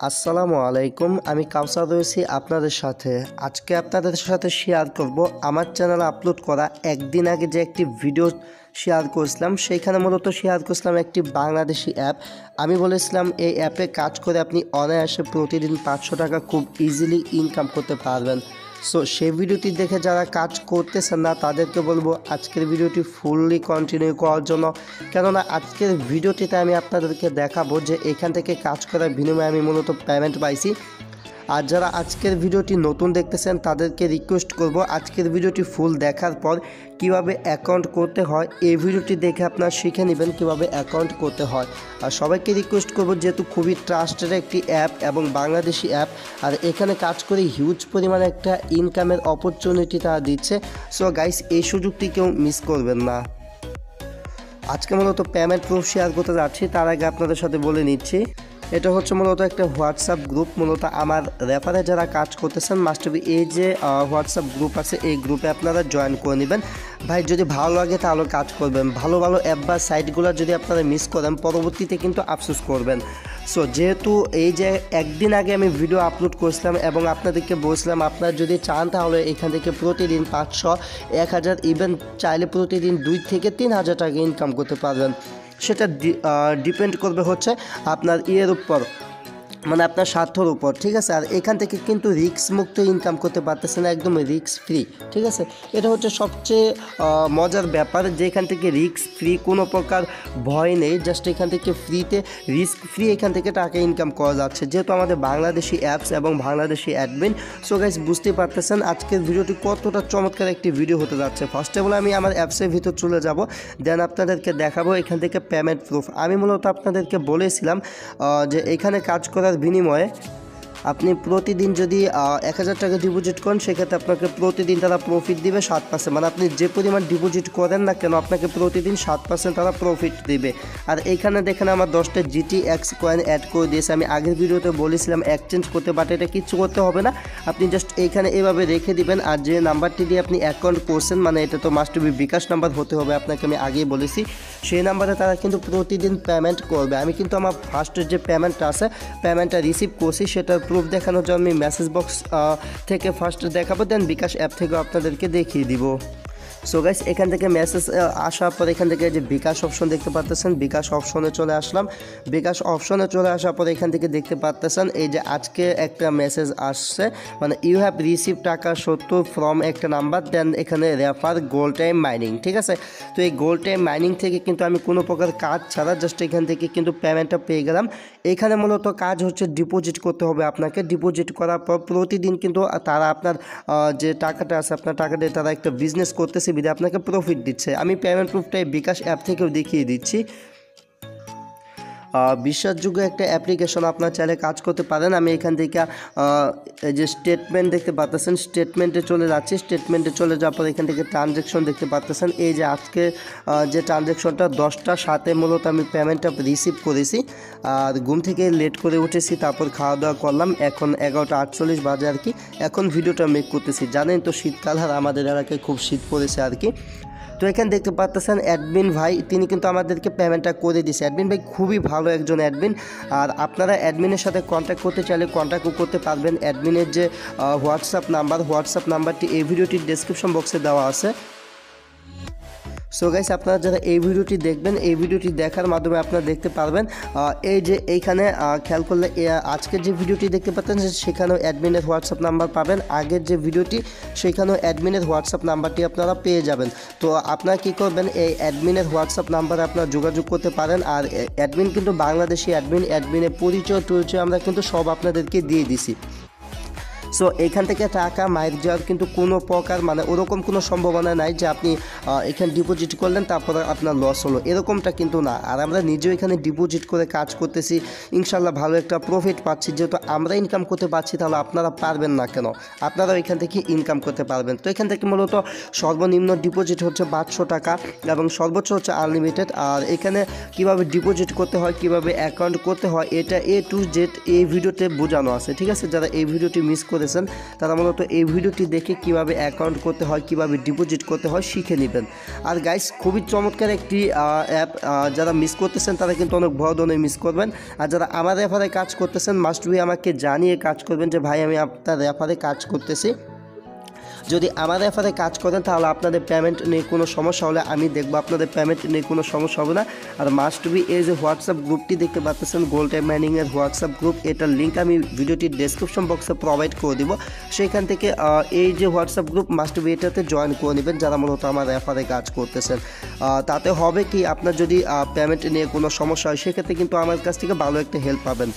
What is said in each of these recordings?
আসসালামু আলাইকুম। আমি কাউসার রয়েছি আপনাদের সাথে। আজকে আপনাদের সাথে শেয়ার করব আমার চ্যানেলে আপলোড করা একদিন আগে যে একটি ভিডিও শেয়ার করছিলাম, সেইখানে মূলত শেয়ার করছিলাম একটি বাংলাদেশি অ্যাপ। আমি বলেছিলাম এই অ্যাপে কাজ করে আপনি অনায়াসে প্রতিদিন 500 টাকা খুব ইজিলি ইনকাম করতে পারবেন। সো সেই ভিডিওটি দেখে যারা কাজ করতেছেন না তাদেরকে বলবো আজকের ভিডিওটি ফুললি কন্টিনিউ করার জন্য, কেননা আজকের ভিডিওটিতে আমি আপনাদেরকে দেখাবো যে এখান থেকে কাজ করার বিনিময়ে আমি মূলত পেমেন্ট পাইছি। আর যারা আজকের ভিডিওটি নতুন দেখতেছেন তাদেরকে রিকোয়েস্ট করব আজকের ভিডিওটি ফুল দেখার পর কিভাবে অ্যাকাউন্ট করতে হয় এই ভিডিওটি দেখে আপনারা শিখে নেবেন কিভাবে অ্যাকাউন্ট করতে হয়। আর সবাইকে রিকোয়েস্ট করব, যেহেতু খুবই ট্রাস্টেড একটি অ্যাপ এবং বাংলাদেশি অ্যাপ, আর এখানে কাজ করে হিউজ পরিমাণে একটা ইনকামের অপরচুনিটি তারা দিচ্ছে। সো গাইস, এই সুযোগটি কেউ মিস করবেন না। আজকে মূলত পেমেন্ট প্রুফ শেয়ার করতে যাচ্ছি, তার আগে আপনাদের সাথে বলে নিচ্ছি এটা হচ্ছে মূলত একটা হোয়াটসঅ্যাপ গ্রুপ। মূলত আমার রেফারে যারা কাজ করতেছেন মাস্ট বি এই যে হোয়াটসঅ্যাপ গ্রুপ আছে এই গ্রুপে আপনারা জয়েন করে নেবেন। ভাই যদি ভালো লাগে তাহলে কাজ করবেন, ভালো ভালো অ্যাপ বা সাইটগুলো যদি আপনারা মিস করেন পরবর্তীতে কিন্তু আফসোস করবেন। সো যেহেতু এই যে একদিন আগে আমি ভিডিও আপলোড করেছিলাম এবং আপনাদেরকে বলছিলাম আপনারা যদি চান তাহলে এখান থেকে প্রতিদিন 500, 1000, ইভেন চাইলে প্রতিদিন 2 থেকে 3,000 টাকা ইনকাম করতে পারবেন। সেটা ডিপেন্ড করবে হচ্ছে আপনার ইয়ের উপর, মানে আপনার স্বার্থর উপর, ঠিক আছে। আর এখান থেকে কিন্তু রিস্ক মুক্ত ইনকাম করতে পারতেছেন, একদম রিস্ক ফ্রি, ঠিক আছে। এটা হচ্ছে সবচেয়ে মজার ব্যাপার যে এখান থেকে রিস্ক ফ্রি, কোনো প্রকার ভয় নেই, জাস্ট এখান থেকে ফ্রিতে রিস্ক ফ্রি এখান থেকে টাকা ইনকাম করা যাচ্ছে, যেহেতু আমাদের বাংলাদেশি অ্যাপস এবং বাংলাদেশি অ্যাডমিন। সো গাইস, বুঝতেই পারতেছেন আজকের ভিডিওটি কতটা চমৎকার একটি ভিডিও হতে যাচ্ছে। ফার্স্ট অফ অল আমি আমার অ্যাপসের ভিতর চলে যাব, দেন আপনাদেরকে দেখাবো এখান থেকে পেমেন্ট প্রুফ। আমি মূলত আপনাদেরকে বলেছিলাম যে এখানে কাজ করার বিনিময়ে আপনি প্রতিদিন যদি 1000 টাকা ডিপোজিট করেন সেক্ষেত্রে আপনাকে প্রতিদিন তারা প্রফিট দিবে 7%। মানে আপনি যে পরিমাণ ডিপোজিট করেন না কেন আপনাকে প্রতিদিন 7% তারা প্রফিট দিবে। আর এইখানে দেখেন আমার 10টা GTX কয়েন অ্যাড করে দিয়েছে। আমি আগের ভিডিওতে বলেছিলাম এক্সচেঞ্জ করতে, বাট এটা কিচ্ছু করতে হবে না, আপনি জাস্ট এইখানে এভাবে রেখে দিবেন। আর যে নাম্বারটি দিয়ে আপনি অ্যাকাউন্ট করছেন, মানে এটা তো মাস্ট বি বিকাশ নাম্বার হতে হবে, আপনাকে আমি আগেই বলেছি, সেই নাম্বারে তারা কিন্তু প্রতিদিন পেমেন্ট করবে। আমি কিন্তু আমার ফার্স্টের যে পেমেন্টটা আছে পেমেন্টটা রিসিভ করছি, সেটার প্রুফ দেখানোর জন্য আমি মেসেজ বক্স থেকে ফার্স্ট দেখাবো, দেন বিকাশ অ্যাপ থেকেও আপনাদেরকে দেখিয়ে দিব। সো গাইস, এখান থেকে মেসেজ আসার পর এখান থেকে যে বিকাশ অপশন দেখতে পাচ্ছেন, বিকাশ অপশনে চলে আসলাম। বিকাশ অপশনে চলে আসার পর এখান থেকে দেখতে পাচ্ছেন এই যে আজকে একটা মেসেজ আসছে, মানে ইউ হ্যাভ রিসিভ টাকা 70 ফ্রম একটা নাম্বার, দেন এখানে রেফার গোল্ড টাইম মাইনিং, ঠিক আছে। তো এই গোল্ড টাইম মাইনিং থেকে কিন্তু আমি কোনো প্রকার কাজ ছাড়া জাস্ট এখান থেকে কিন্তু পেমেন্টটা পেয়ে গেলাম। এখানে মূলত কাজ হচ্ছে ডিপোজিট করতে হবে আপনাকে। ডিপোজিট করার পর প্রতিদিন কিন্তু তারা আপনার যে টাকাটা আছে আপনার টাকা দিয়ে তারা একটা বিজনেস করতেছে, বিধে আপনাকে প্রফিট দিচ্ছে। আমি পেমেন্ট প্রুফটাই বিকাশ অ্যাপ থেকেও দেখিয়ে দিচ্ছি। বিশ্বাসযোগ্য একটা অ্যাপ্লিকেশন, আপনার চাইলে কাজ করতে পারেন। আমি এখান থেকে যে স্টেটমেন্ট দেখতে পাচ্ছেন স্টেটমেন্টে চলে যাচ্ছি। স্টেটমেন্টে চলে যাওয়ার পর এখান থেকে ট্রানজ্যাকশন দেখতে পাচ্ছেন। এই যে আজকে যে ট্রানজ্যাকশনটা 10টা 7 মূলত আমি পেমেন্টটা রিসিভ করেছি। আর ঘুম থেকে লেট করে উঠেছি, তারপর খাওয়া দাওয়া করলাম, এখন 11টা 48 বাজে আর কি। এখন ভিডিওটা মেক করতেছি, জানেন তো শীতকাল আর আমাদের এলাকায় খুব শীত পড়েছে আর কি। তো এখানে দেখতে পাচ্ছেন অ্যাডমিন ভাই তিনি কিন্তু আমাদেরকে পেমেন্টটা করে দিয়েছে। অ্যাডমিন ভাই খুবই ভালো একজন অ্যাডমিন। আর আপনারা অ্যাডমিনের সাথে কন্ট্যাক্ট করতে চাইলে কন্ট্যাক্টও করতে পারবেন। অ্যাডমিনের যে হোয়াটসঅ্যাপ নাম্বারটি এই ভিডিওটির ডেসক্রিপশন বক্সে দেওয়া আছে। সো গাইস, আপনারা যারা এই ভিডিওটি দেখবেন এই ভিডিওটি দেখার মাধ্যমে আপনারা দেখতে পারবেন এই যে এইখানে খেয়াল করলে আজকের যে ভিডিওটি দেখতে পাচ্ছেন সেখানেও অ্যাডমিনের হোয়াটসঅ্যাপ নাম্বার পাবেন। আগের যে ভিডিওটি সেখানেও অ্যাডমিনের হোয়াটসঅ্যাপ নাম্বারটি আপনারা পেয়ে যাবেন। তো আপনারা কী করবেন, এই অ্যাডমিনের হোয়াটসঅ্যাপ নাম্বারে আপনারা যোগাযোগ করতে পারেন। আর অ্যাডমিন কিন্তু বাংলাদেশি অ্যাডমিনের পরিচয় আমরা কিন্তু সব আপনাদেরকে দিয়ে দিছি। সো এখান থেকে টাকা মাইর যাওয়ার কিন্তু কোনো প্রকার মানে ওরকম কোনো সম্ভাবনা নাই যে আপনি এখানে ডিপোজিট করলেন তারপর আপনার লস হলো, এরকমটা কিন্তু না। আর আমরা নিজেও এখানে ডিপোজিট করে কাজ করতেছি, ইনশাল্লাহ ভালো একটা প্রফিট পাচ্ছি। যেহেতু আমরা ইনকাম করতে পারছি তাহলে আপনারা পারবেন না কেন, আপনারাও এখান থেকে ইনকাম করতে পারবেন। তো এখান থেকে মূলত সর্বনিম্ন ডিপোজিট হচ্ছে 500 টাকা এবং সর্বোচ্চ হচ্ছে আনলিমিটেড। আর এখানে কিভাবে ডিপোজিট করতে হয়, কিভাবে অ্যাকাউন্ট করতে হয়, এটা A to Z এই ভিডিওতে বোঝানো আছে, ঠিক আছে। যারা এই ভিডিওটি মিস করে করেছেন তারা মূলত এই ভিডিওটি দেখে কিভাবে অ্যাকাউন্ট করতে হয়, কিভাবে ডিপোজিট করতে হয় শিখে নেবেন। আর গাইস খুবই চমৎকার একটি অ্যাপ, যারা মিস করতেছেন তারা কিন্তু অনেক বড় ধরনের মিস করবেন। আর যারা আমার রেফারে কাজ করতেছেন মাস্ট বি আমাকে জানিয়ে কাজ করবেন যে ভাই আমি আপনার রেফারে কাজ করতেছি। যদি আমার রেফারে কাজ করেন তাহলে আপনাদের পেমেন্ট নিয়ে কোনো সমস্যা হলে আমি দেখবো, আপনাদের পেমেন্ট নিয়ে কোনো সমস্যা হবে না। আর মাস্ট বি এই যে হোয়াটসঅ্যাপ গ্রুপটি দেখতে পাচ্ছেন গোল্ড টাইম মাইনিংয়ের হোয়াটসঅ্যাপ গ্রুপ, এটার লিঙ্ক আমি ভিডিওটির ডেসক্রিপশন বক্সে প্রোভাইড করে দিব। সেইখান থেকে এই যে হোয়াটসঅ্যাপ গ্রুপ মাস্ট বি এটাতে জয়েন করে নেবেন যারা মূলত আমার রেফারে কাজ করতেছেন। তাতে হবে কি আপনার যদি পেমেন্ট নিয়ে কোনো সমস্যা হয় সেক্ষেত্রে কিন্তু আমার কাছ থেকে ভালো একটা হেল্প পাবেন।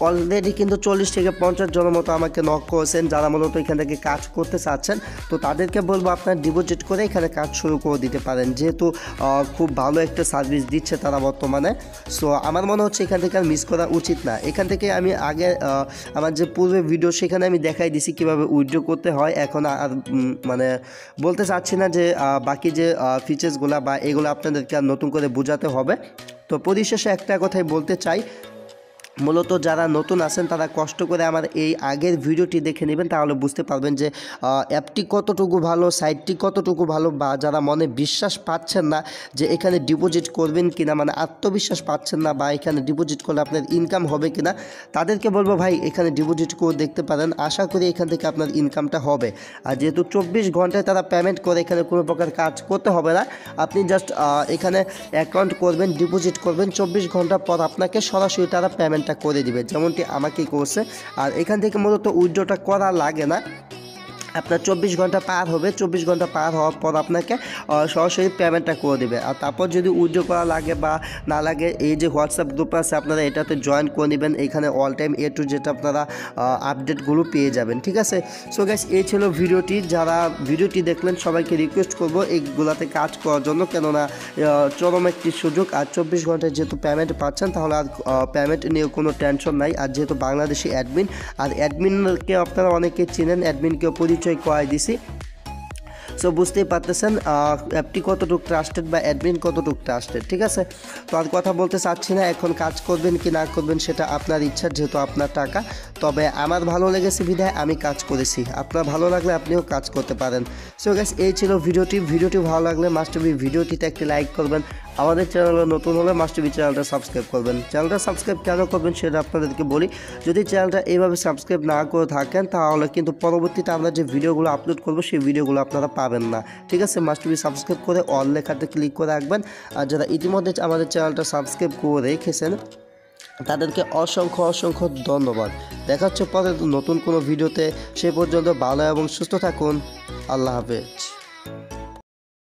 অলরেডি কিন্তু 40 থেকে 50 জনের মতো আমাকে নক করেছেন যারা মূলত এখান থেকে কাজ করতে চাচ্ছেন। তো তাদেরকে বলবো আপনার ডিপোজিট করে এখানে কাজ শুরু করে দিতে পারেন, যেহেতু খুব ভালো একটা সার্ভিস দিচ্ছে তারা বর্তমানে। সো আমার মনে হচ্ছে এখান থেকে আর মিস করা উচিত না। এখান থেকে আমি আগে আমার যে পূর্বে ভিডিও সেখানে আমি দেখাই দিছি কীভাবে উইথড্র করতে হয়। এখন আর মানে বলতে চাচ্ছি না যে বাকি যে ফিচার্সগুলো বা এগুলো আপনাদেরকে আর নতুন করে বোঝাতে হবে। তো পরিশেষে একটা কথাই বলতে চাই, মূলত যারা নতুন আছেন তারা কষ্ট করে আমার এই আগের ভিডিওটি দেখে নেবেন, তাহলে বুঝতে পারবেন যে অ্যাপটি কতটুকু ভালো, সাইটটি কতটুকু ভালো। বা যারা মনে বিশ্বাস পাচ্ছেন না যে এখানে ডিপোজিট করবেন কিনা, মানে আত্মবিশ্বাস পাচ্ছেন না বা এখানে ডিপোজিট করলে আপনার ইনকাম হবে কিনা, তাদেরকে বলবো ভাই এখানে ডিপোজিট করে দেখতে পারেন। আশা করি এখান থেকে আপনার ইনকামটা হবে। আর যেহেতু 24 ঘন্টায় তারা পেমেন্ট করে, এখানে কোনো প্রকার কাজ করতে হবে না। আপনি জাস্ট এখানে অ্যাকাউন্ট করবেন, ডিপোজিট করবেন, 24 ঘন্টা পর আপনাকে সরাসরি তারা পেমেন্ট করে দিবে, যেমনটি আমাকেই করছে। আর এখান থেকে মূলত উইথড্রটা করা লাগে না, আপনার 24 ঘন্টা পার হবে, 24 ঘন্টা পার হওয়ার পর আপনাকে সরাসরি পেমেন্টটা করে দেবে। আর তারপর যদি উইথড্র করা লাগে বা না লাগে, এই যে হোয়াটসঅ্যাপ গ্রুপ আছে আপনারা এটাতে জয়েন করে নেবেন। এখানে all time A to Z আপনারা আপডেটগুলো পেয়ে যাবেন, ঠিক আছে। সো গাইস এই ছিল ভিডিওটি। যারা ভিডিওটি দেখলেন সবাইকে রিকোয়েস্ট করব এইগুলাতে কাজ করার জন্য, কেননা চরম একটি সুযোগ। আর 24 ঘন্টায় যেহেতু পেমেন্ট পাচ্ছেন তাহলে আর পেমেন্ট নিয়ে কোনো টেনশন নাই। আর যেহেতু বাংলাদেশি অ্যাডমিন, আর অ্যাডমিনকে আপনারা অনেকে চিনেন, অ্যাডমিনকেও পরিচয় করাই দিছি। সো বুঝতেই পারতেছেন অ্যাপটি কতটুকু ট্রাস্টেড বা অ্যাডমিন কতটুকু ট্রাস্টেড, ঠিক আছে। তো আর কথা বলতে চাচ্ছি না, এখন কাজ করবেন কি না করবেন সেটা আপনার ইচ্ছা, যেহেতু আপনার টাকা। তবে আমার ভালো লেগেছে বিধায় আমি কাজ করেছি, আপনার ভালো লাগলে আপনিও কাজ করতে পারেন। সো গাইস এই ছিল ভিডিওটি ভালো লাগলে মাস্ট বি ভিডিওটিতে একটি লাইক করবেন। আমাদের চ্যানেলে নতুন হলে মাস্ট বি চ্যানেলটা সাবস্ক্রাইব করবেন। চ্যানেলটা সাবস্ক্রাইব কেন করবেন সেটা আপনাদেরকে বলি। যদি চ্যানেলটা এইভাবে সাবস্ক্রাইব না করে থাকেন তাহলে কিন্তু পরবর্তীতে আমরা যে ভিডিওগুলো আপলোড করবো সেই ভিডিওগুলো আপনারা পাবেন না, ঠিক আছে। মাস্ট বি সাবস্ক্রাইব করে অল লেখাতে ক্লিক করে রাখবেন। আর যারা ইতিমধ্যে আমাদের চ্যানেলটা সাবস্ক্রাইব করে রেখেছেন তাদেরকে অসংখ্য ধন্যবাদ। দেখা হচ্ছে পরে নতুন কোনো ভিডিওতে। সে পর্যন্ত ভালো এবং সুস্থ থাকুন। আল্লাহ হাফেজ।